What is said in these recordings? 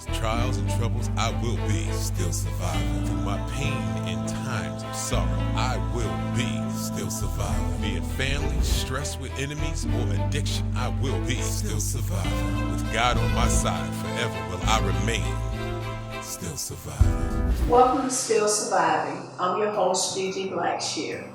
trials and troubles, I will be still surviving. Through my pain and times of sorrow, I will be still surviving. Be it family, stress with enemies, or addiction, I will be still surviving. With God on my side, forever will I remain still surviving. Welcome to Still Surviving. I'm your host, Gigi Blackshear.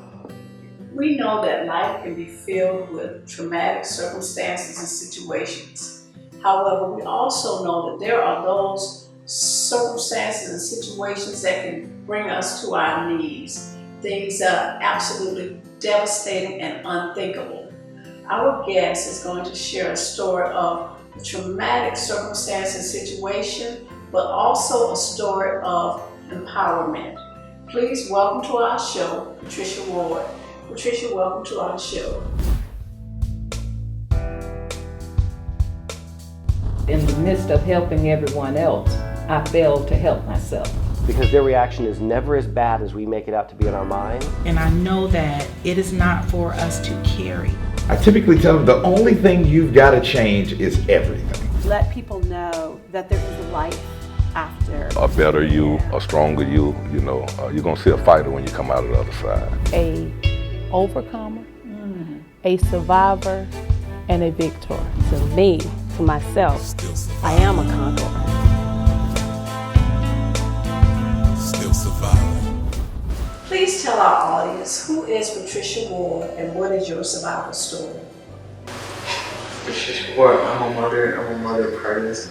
We know that life can be filled with traumatic circumstances and situations. However, we also know that there are those circumstances and situations that can bring us to our knees. Things that are absolutely devastating and unthinkable. Our guest is going to share a story of a traumatic circumstance and situation, but also a story of empowerment. Please welcome to our show, Patricia Ward. Patricia, welcome to our show. In the midst of helping everyone else, I failed to help myself. Because their reaction is never as bad as we make it out to be in our mind. And I know that it is not for us to carry. I typically tell them the only thing you've got to change is everything. Let people know that there is a life after. A better you, a stronger you, you're going to see a fighter when you come out of the other side. A overcomer, a survivor, and a victor. To me, to myself, I am a conqueror. Still surviving. Please tell our audience, who is Patricia Ward and what is your survival story? Patricia Ward, I'm a mother of Curtis.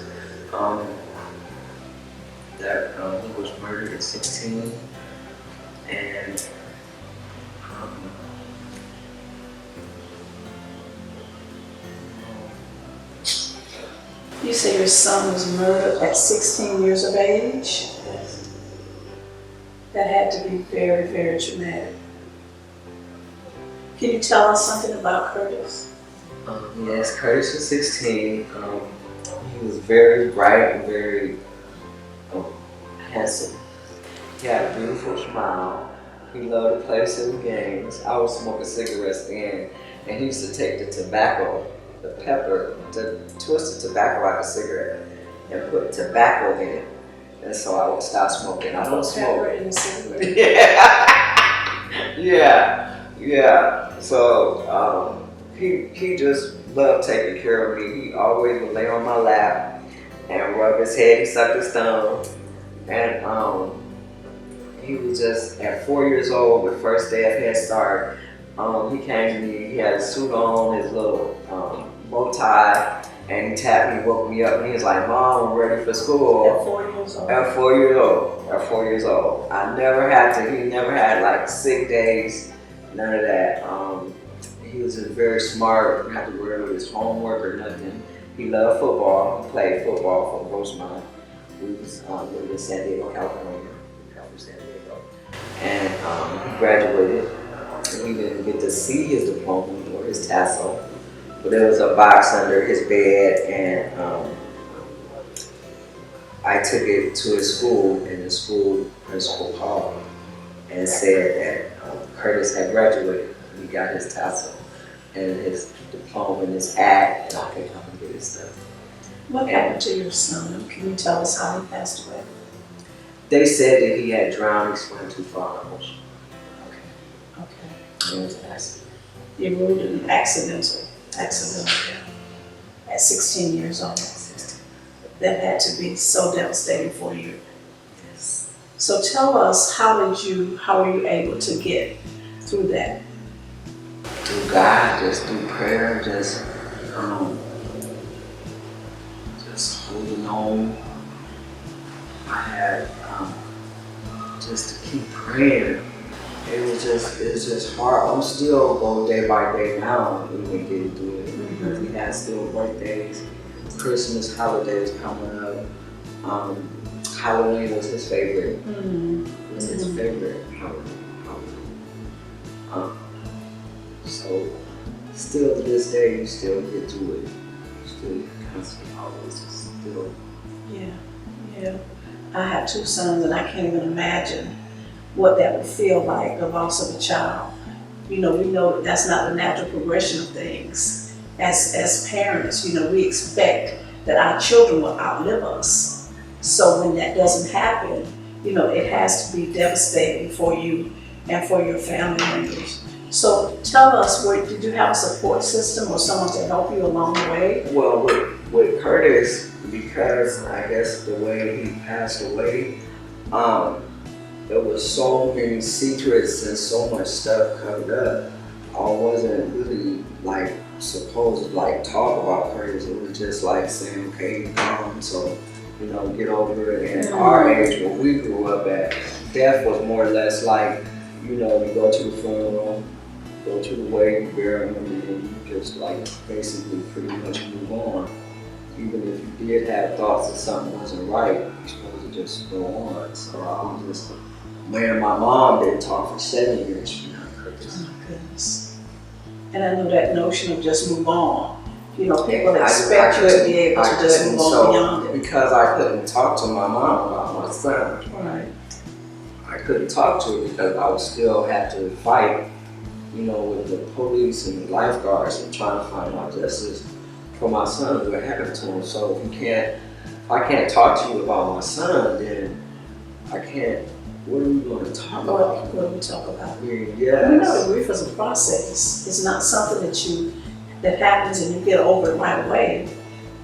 He was murdered at 16, and You say your son was murdered at 16 years of age? yes. That had to be very, very traumatic. Can you tell us something about Curtis? Yes, Curtis was 16. He was very bright and very handsome. He had a beautiful smile. He loved to play some games. I was smoking cigarettes then, and he used to take the tobacco, the pepper, the twisted tobacco like a cigarette, and put tobacco in it. And so I would stop smoking. I don't Pepper smoke. in a cigarette. Yeah. So he just loved taking care of me. He always would lay on my lap and rub his head. He sucked his thumb, and he was just at 4 years old, the first day of Head Start. He came to me. He had a suit on, his little bow tie, and he tapped me, woke me up, and he was like, "Mom, I'm ready for school." At 4 years old. At 4 years old. At 4 years old. He never had like sick days, none of that. He was just very smart, didn't have to worry with his homework or nothing. He loved football. He played football for Rosemont. We lived in San Diego, California. San Diego. And he graduated. And he didn't get to see his diploma or his tassel. But there was a box under his bed, and I took it to his school, and the school principal called and said that Curtis had graduated. He got his tassel and his diploma and his hat, and I could come and get his stuff. What happened to your son? Can you tell us how he passed away? They said that he had drowned. He swam too far in the ocean. Okay. It was an accident. You ruled it an accidental, yeah. At 16 years old. That had to be so devastating for you. Yes. So tell us, how were you able to get through that? Through God, just through prayer, just holding on. I had just to keep praying. It was just hard. I'm still going day by day now, even getting through it. Because we had still birthdays, Christmas, holidays coming up. Halloween was his favorite. It was his favorite holiday. So still to this day, you still get through it. You still constantly always just still. Yeah. I have 2 sons, and I can't even imagine what that would feel like, the loss of a child. We know that that's not the natural progression of things. As parents, we expect that our children will outlive us. So when that doesn't happen, it has to be devastating for you and for your family members. So tell us, did you have a support system or someone to help you along the way? Well, with Curtis, because I guess the way he passed away, there was so many secrets and so much stuff covered up. I wasn't really supposed to talk about Curtis. It was just saying, okay, he's gone, so get over it. And our age, where we grew up at, death was more or less you go to the funeral, go to the wedding, bury him, and then you just basically pretty much move on. Even if you did have thoughts that something wasn't right, you're supposed to just go on. So I was just, man, my mom didn't talk for 7 years from now, Curtis. Oh my goodness. And I know that notion of just move on. People expect you to be able to just move on beyond it. Because I couldn't talk to my mom about my son. Right. I couldn't talk to her because I would still have to fight, with the police and the lifeguards and trying to find out justice for my son, what happened to him. So if I can't talk to you about my son, then I can't. What are we going to talk about? What do we talk about? Yes. Grief is a process. It's not something that happens and you get over it right away,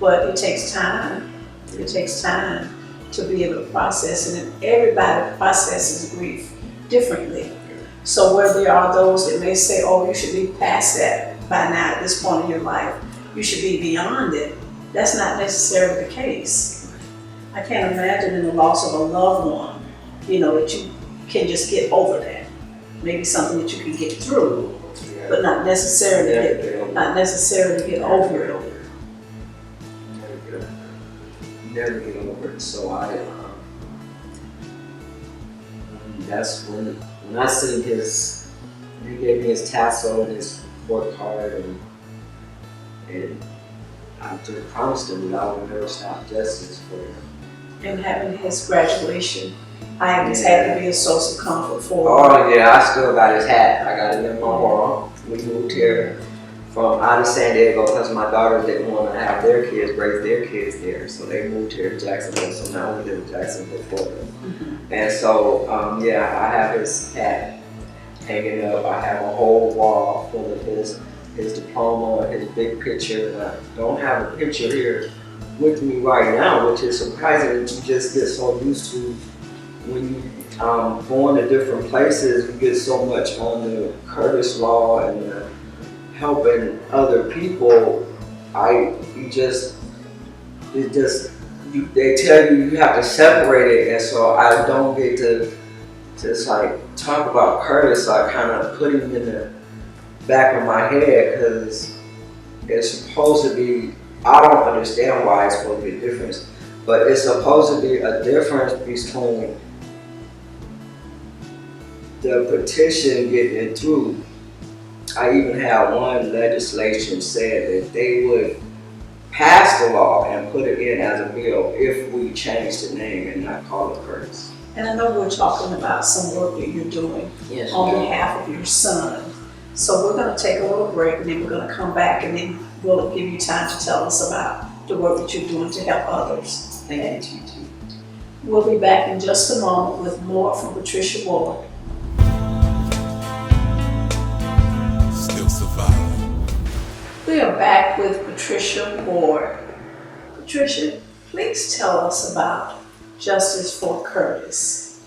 but it takes time. It takes time to be able to process, and everybody processes grief differently. So where there are those that may say, oh, you should be past that by now at this point in your life, you should be beyond it, that's not necessarily the case. I can't imagine in the loss of a loved one, that you can just get over that. Maybe something that you can get through, but not necessarily get over it. Never get over it. So that's when I see he gave me his tassel and his work hard, and I just promised him that I would never stop justice for him. And having his graduation, I had to be a source of comfort for him. Oh yeah, I still got his hat. I got it in my wall. We moved here from out of San Diego because my daughters didn't want to have their kids raise their kids there, so they moved here to Jacksonville. So now we live in Jacksonville, Florida. And so I have his hat hanging up. I have a whole wall full of his diploma, his big picture. And I don't have a picture here with me right now, which is surprising. You just get so used to when you going to different places. You get so much on the Curtis law and helping other people. They tell you have to separate it, and so I don't get to just talk about Curtis. I kind of put him in the back of my head because it's supposed to be. I don't understand why it's supposed to be a difference, but it's supposed to be a difference between the petition getting it through. I even had one legislation said that they would pass the law and put it in as a bill if we change the name and not call it Curtis. And I know we're talking about some work that you're doing on behalf of your son. So we're going to take a little break, and then we're going to come back, and then we'll give you time to tell us about the work that you're doing to help others. Thank you, Gigi. We'll be back in just a moment with more from Patricia Ward. Still surviving. We are back with Patricia Ward. Patricia, please tell us about Justice for Curtis.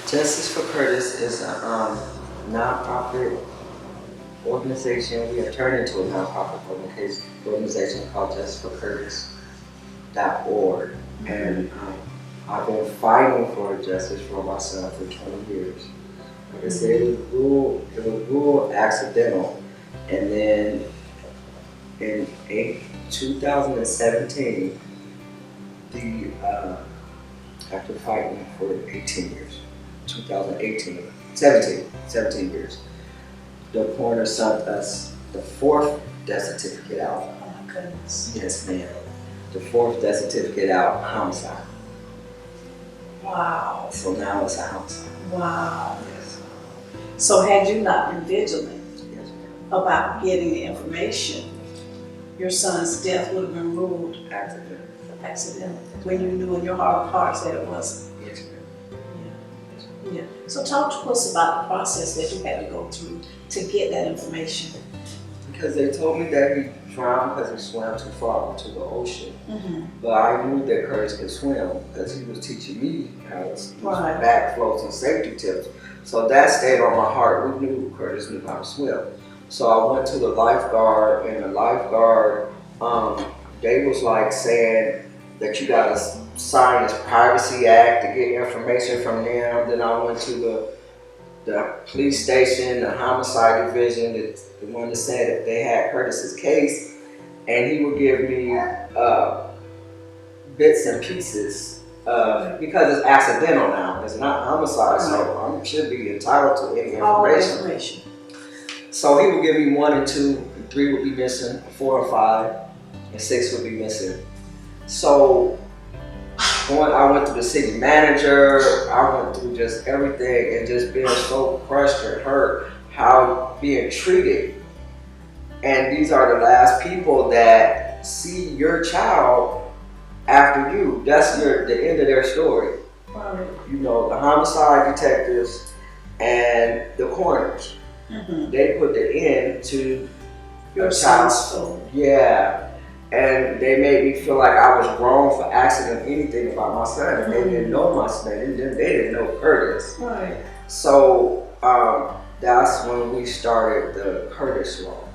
Justice for Curtis is a nonprofit organization. We have turned into a nonprofit organization called JusticeForCurtis.org. And I've been fighting for justice for my son for 20 years. Like I said, it was real accidental. And then in 2017, after fighting for 18 years, 17 years, the coroner sent us the 4th death certificate out. Oh my goodness. Yes, ma'am. The 4th death certificate out, homicide. Wow. So now it's a homicide. Wow. Yes. So had you not been vigilant Yes, ma'am. about getting the information, your son's death would have been ruled Accident. accidental, when you knew in your heart of hearts that it wasn't. Yes, ma'am. Yeah. So talk to us about the process that you had to go through to get that information. Because they told me that he drowned because he swam too far into the ocean. Mm-hmm. But I knew that Curtis could swim because he was teaching me how to use Right. backflows and safety tips. So that stayed on my heart. We knew Curtis knew how to swim. So I went to the lifeguard, and the lifeguard, they was like saying that you gotta sign this Privacy Act to get information from them. Then I went to the police station, the homicide division, the one that said that they had Curtis's case, and he would give me bits and pieces because it's accidental now. It's not homicide, so I should be entitled to any All information. So he would give me 1 and 2, and 3 would be missing, 4 and 5, and 6 would be missing. So I went to the city manager, I went through just everything, and just being so crushed and hurt, how being treated. And these are the last people that see your child after you. That's the end of their story. Right. You know, the homicide detectives and the coroners. Mm-hmm. They put the end to Your a son's child's story. Yeah. And they made me feel like I was wrong for asking them anything about my son. And they didn't know my son. They didn't know Curtis. Right. So that's when we started the Curtis Law.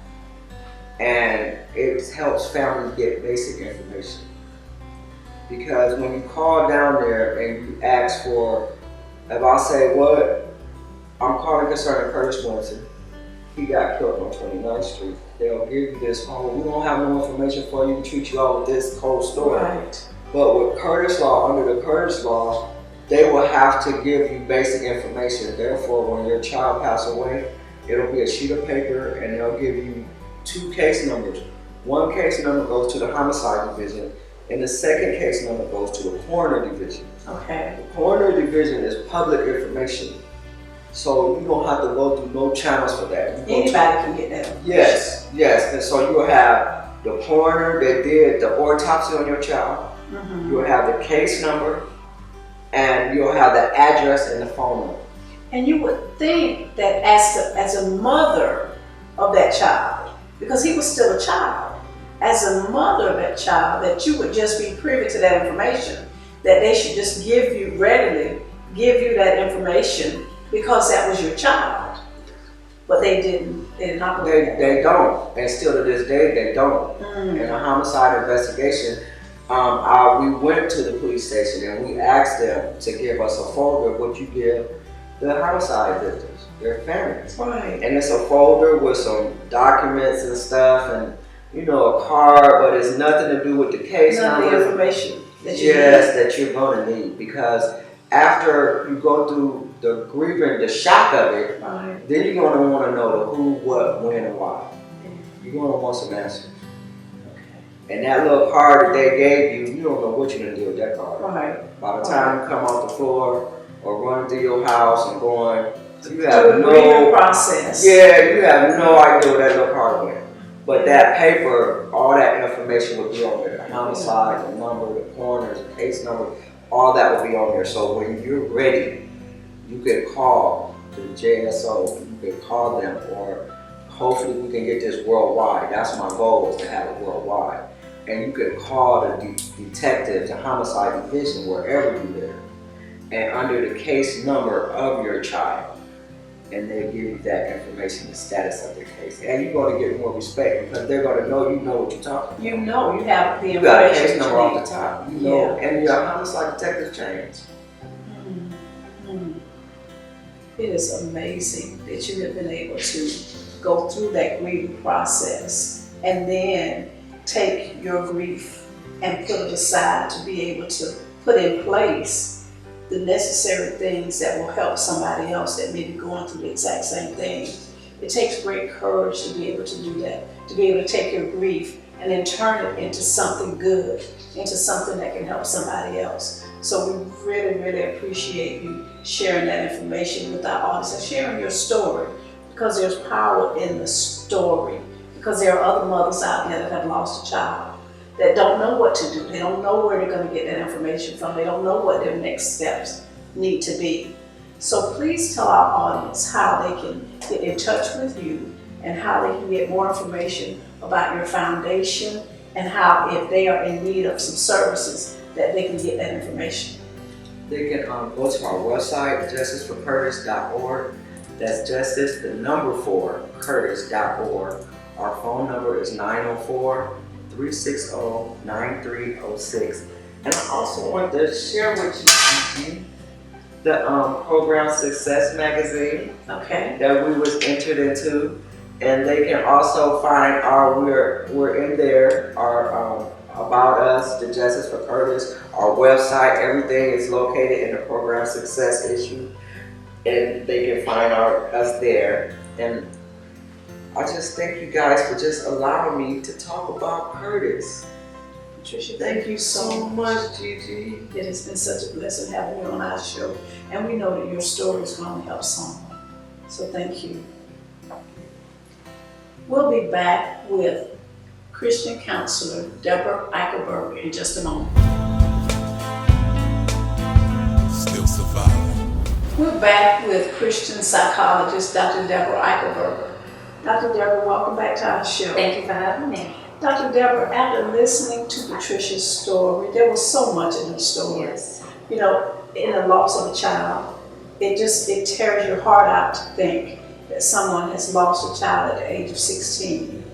And it helps families get basic information. Because when you call down there and you ask for, if I say, what, I'm calling concerning Curtis Winston. He got killed on 29th Street. They'll give you this, we don't have no information for you, treat you out with this whole story. Right. But with Curtis Law, under the Curtis Law, they will have to give you basic information. Therefore, when your child passes away, it'll be a sheet of paper and they'll give you 2 case numbers. One case number goes to the homicide division and the second case number goes to the coroner division. Okay. The coroner division is public information. So you don't have to go through no channels for that. Anybody can get that. Yes. And so you'll have the coroner that did the autopsy on your child. Mm-hmm. You'll have the case number, and you'll have the address and the phone number. And you would think that as a mother of that child, because he was still a child, as a mother of that child, that you would just be privy to that information, that they should just readily give you that information because that was your child. But they didn't. They did not. They don't, and still to this day they don't. Mm. In a homicide investigation, we went to the police station and we asked them to give us a folder of what you give the homicide victims, their families. Right. And it's a folder with some documents and stuff, and a card, but it's nothing to do with the case None of number. the information that you that you're going to need, because after you go through the grieving, the shock of it, right. then you're going to want to know the who, what, when, and why. You're going to want some answers. Okay. And that little card that they gave you, you don't know what you're going to do with that card. Right. By the time you come off the floor or run through your house and going, you Through have the grieving process. Yeah, you have no idea what that little card went. But that paper, all that information would be on there. The homicide, the number, the coroner, the case number, all that would be on there. So when you're ready, you could call the JSO, you could call them, or hopefully we can get this worldwide. That's my goal, is to have it worldwide. And you could call the detective, the homicide division, wherever you live, and under the case number of your child, and they'll give you that information, the status of the case. And you're going to get more respect because they're going to know you know what you're talking about. You know, you have the You got a information. case number off the top. You know, Yeah. and your homicide detective change. Mm. It is amazing that you have been able to go through that grieving process and then take your grief and put it aside to be able to put in place the necessary things that will help somebody else that may be going through the exact same thing. It takes great courage to be able to do that, to be able to take your grief and then turn it into something good, into something that can help somebody else. So we really, really appreciate you sharing that information with our audience and sharing your story, because there's power in the story, because there are other mothers out there that have lost a child. that don't know what to do. They don't know where they're going to get that information from. They don't know what their next steps need to be. So please tell our audience how they can get in touch with you and how they can get more information about your foundation and how, if they are in need of some services, that they can get that information. They can go to our website, justiceforcurtis.org. That's justice, the number 4, curtis.org. Our phone number is 904-360-9306. And I also want to share with you, Gigi, the Program Success magazine that we was entered into. And they can also find we're in there, our About Us, the Justice for Curtis, our website, everything is located in the Program Success issue. And they can find us there. And I just thank you guys for just allowing me to talk about Curtis. Patricia, thank you so much, Gigi. It has been such a blessing having you on our show. And we know that your story is going to help someone. So thank you. We'll be back with Christian counselor Deborah Eichelberger in just a moment. Still surviving. We're back with Christian psychologist Dr. Deborah Eichelberger. Dr. Deborah, welcome back to our show. Thank you for having me. Dr. Deborah, after listening to Patricia's story, there was so much in her story. Yes. You know, in the loss of a child, it tears your heart out to think that someone has lost a child at the age of 16.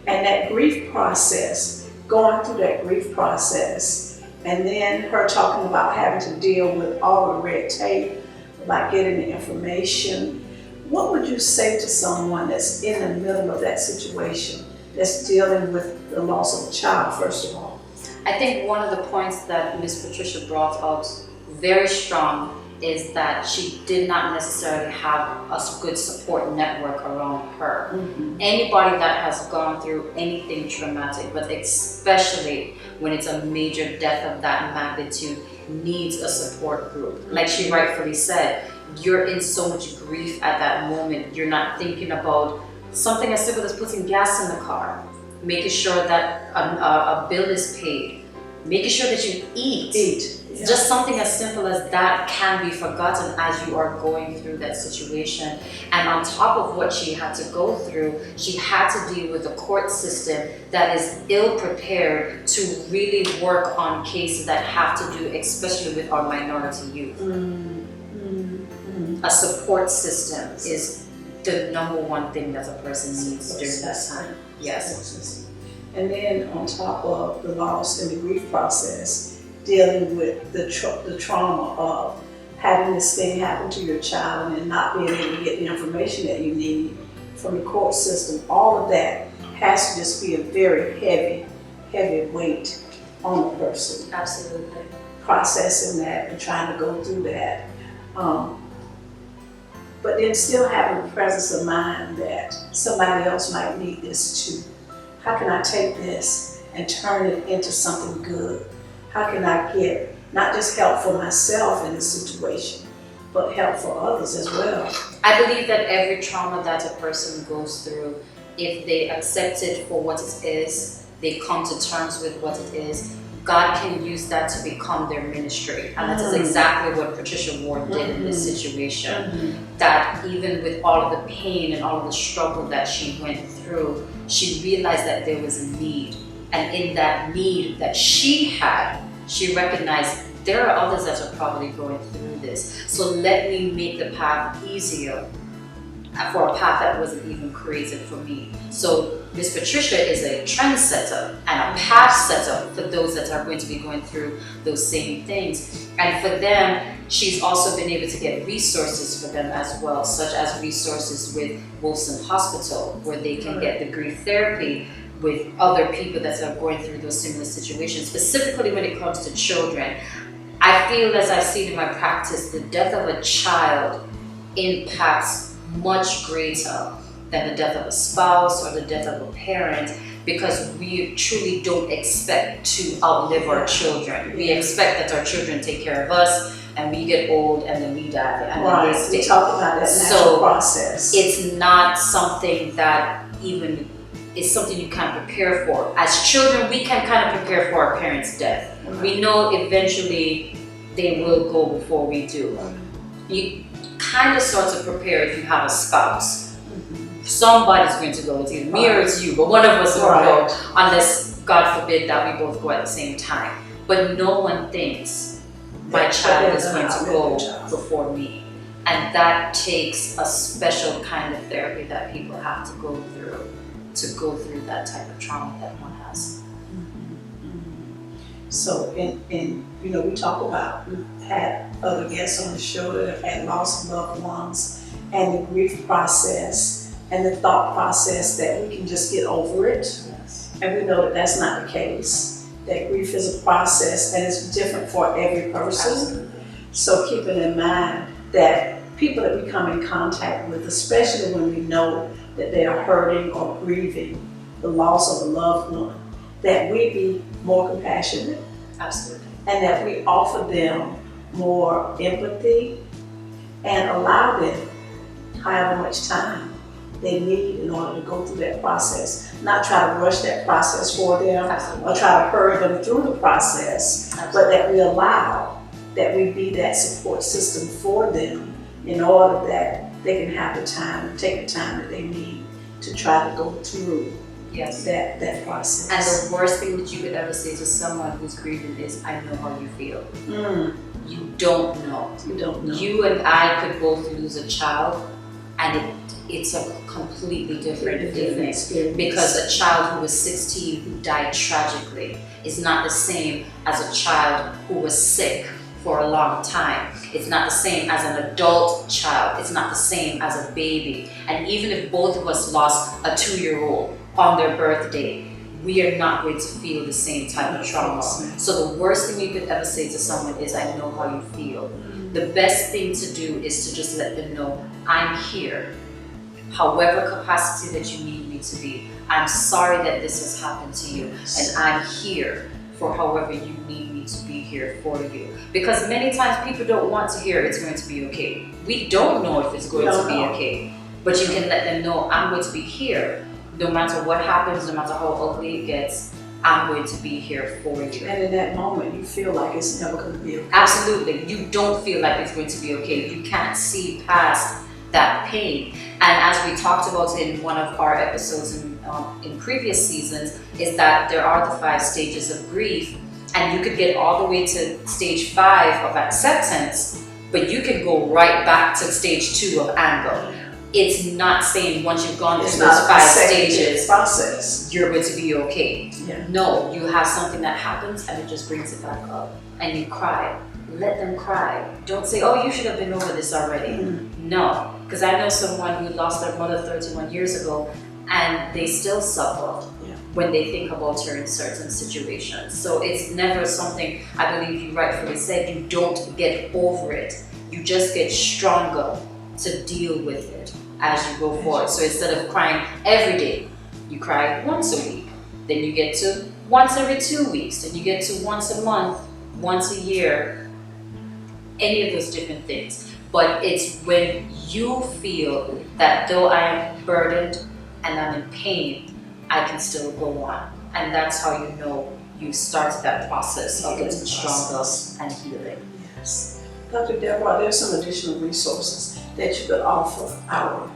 And that grief process, going through that grief process, and then her talking about having to deal with all the red tape, about getting the information. What would you say to someone that's in the middle of that situation, that's dealing with the loss of a child, first of all? I think one of the points that Ms. Patricia brought out very strong is that she did not necessarily have a good support network around her. Mm-hmm. Anybody that has gone through anything traumatic, but especially when it's a major death of that magnitude, needs a support group. Like she rightfully said, you're in so much grief at that moment. You're not thinking about something as simple as putting gas in the car, making sure that a bill is paid, making sure that you eat. Yeah. Just something as simple as that can be forgotten as you are going through that situation. And on top of what she had to go through, she had to deal with a court system that is ill-prepared to really work on cases that have to do, especially with our minority youth. A support system is the number one thing that a person needs during that time. Yes. And then on top of the loss and the grief process, dealing with the trauma of having this thing happen to your child and not being able to get the information that you need from the court system, all of that has to just be a very heavy weight on the person. Absolutely. Processing that and trying to go through that. But then still having the presence of mind that somebody else might need this too. How can I take this and turn it into something good? How can I get not just help for myself in this situation, but help for others as well? I believe that every trauma that a person goes through, if they accept it for what it is, they come to terms with what it is, God can use that to become their ministry. And that is exactly what Patricia Ward did in this situation. That even with all of the pain and all of the struggle that she went through, she realized that there was a need. And in that need that she had, she recognized there are others that are probably going through this. So let me make the path easier for a path that wasn't even created for me. So Miss Patricia is a trendsetter and a path setter for those that are going to be going through those same things. And for them, she's also been able to get resources for them as well, such as resources with Wilson Hospital, where they can get the grief therapy with other people that are going through those similar situations, specifically when it comes to children. I feel, as I've seen in my practice, the death of a child impacts much greater than the death of a spouse or the death of a parent, because we truly don't expect to outlive our children. We expect that our children take care of us and we get old and then we die. And right, we talk about that natural process. It's not something that even is something you can't prepare for. As children, we can kind of prepare for our parents' death. We know eventually they will go before we do. You kind of sort of prepare if you have a spouse. Somebody's going to go, it's either me or it's you, but one of us will go, unless, God forbid, that we both go at the same time. But no one thinks my child is going to go before me. And that takes a special kind of therapy that people have to go through that type of trauma that one has. So, we talk about, we've had other guests on the show that have had loss of loved ones, and the grief process, and the thought process that we can just get over it. Yes. And we know that that's not the case. That grief is a process and it's different for every person. Absolutely. So keeping in mind that people that we come in contact with, especially when we know that they are hurting or grieving the loss of a loved one, that we be more compassionate. Absolutely. And that we offer them more empathy and allow them however much time they need in order to go through that process. Not try to rush that process for them. Absolutely. Or try to hurry them through the process. Absolutely. But that we allow that we be that support system for them in order that they can have the time and take the time that they need to try to go through that process. And the worst thing that you could ever say to someone who's grieving is, I know how you feel. You don't know. You don't know. You and I could both lose a child, and it's a completely different feeling, because a child who was 16 who died tragically is not the same as a child who was sick for a long time. It's not the same as an adult child. It's not the same as a baby. And even if both of us lost a 2-year-old on their birthday, we are not going to feel the same type of trauma. So the worst thing you could ever say to someone is, I know how you feel. The best thing to do is to just let them know, I'm here. However capacity that you need me to be. I'm sorry that this has happened to you, and I'm here for however you need me to be here for you. Because many times people don't want to hear it's going to be okay. We don't know if it's going to be okay, but you can let them know, I'm going to be here. No matter what happens, no matter how ugly it gets, I'm going to be here for you. And in that moment, you feel like it's never going to be okay. Absolutely. You don't feel like it's going to be okay. You can't see past that pain. And as we talked about in one of our episodes in previous seasons, is that there are the 5 stages of grief, and you could get all the way to stage 5 of acceptance, but you can go right back to stage 2 of anger. It's not saying once you've gone through those 5 stages, process, you're going to be okay. Yeah. No, you have something that happens and it just brings it back up, and you cry. Let them cry. Don't say, oh, you should have been over this already. No, because I know someone who lost their mother 31 years ago, and they still suffer when they think about her in certain situations. So it's never something, I believe you rightfully said, you don't get over it. You just get stronger to deal with it as you go forward. So instead of crying every day, you cry once a week. Then you get to once every 2 weeks. Then you get to once a month, once a year, any of those different things. But it's when you feel that though I am burdened and I'm in pain, I can still go on. And that's how you know you started that process of getting stronger and healing. Yes. Dr. Deborah, there's some additional resources that you could offer our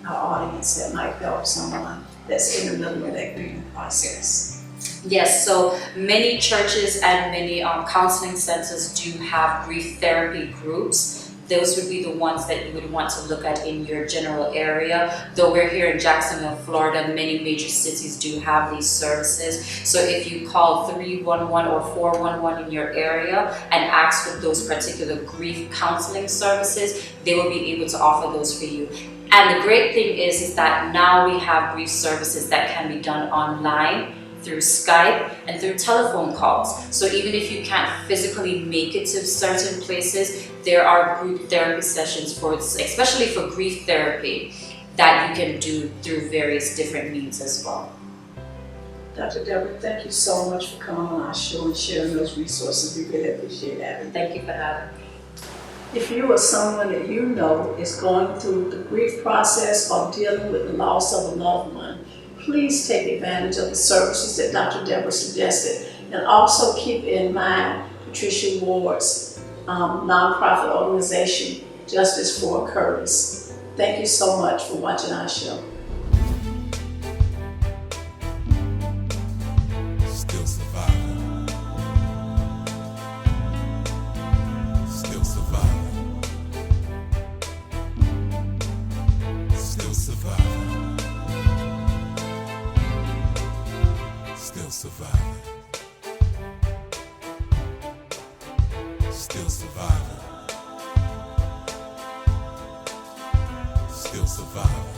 audience that might help someone that's in the middle of that grieving process. Yes, so many churches and many counseling centers do have grief therapy groups. Those would be the ones that you would want to look at in your general area. Though we're here in Jacksonville, Florida, many major cities do have these services. So if you call 311 or 411 in your area and ask for those particular grief counseling services, they will be able to offer those for you. And the great thing is that now we have grief services that can be done online, through Skype and through telephone calls. So even if you can't physically make it to certain places, there are group therapy sessions for, especially for grief therapy, that you can do through various different means as well. Dr. Deborah, thank you so much for coming on our show and sharing those resources. We really appreciate that. Thank you for having me. If you or someone that you know is going through the grief process or dealing with the loss of a loved one, please take advantage of the services that Dr. Deborah suggested. And also keep in mind Patricia Ward's nonprofit organization, Justice for Curtis. Thank you so much for watching our show. Still surviving. Still surviving. Still surviving. Still surviving. Still surviving. Still surviving.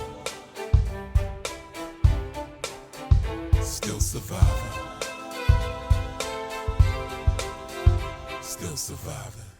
Still surviving. Still surviving.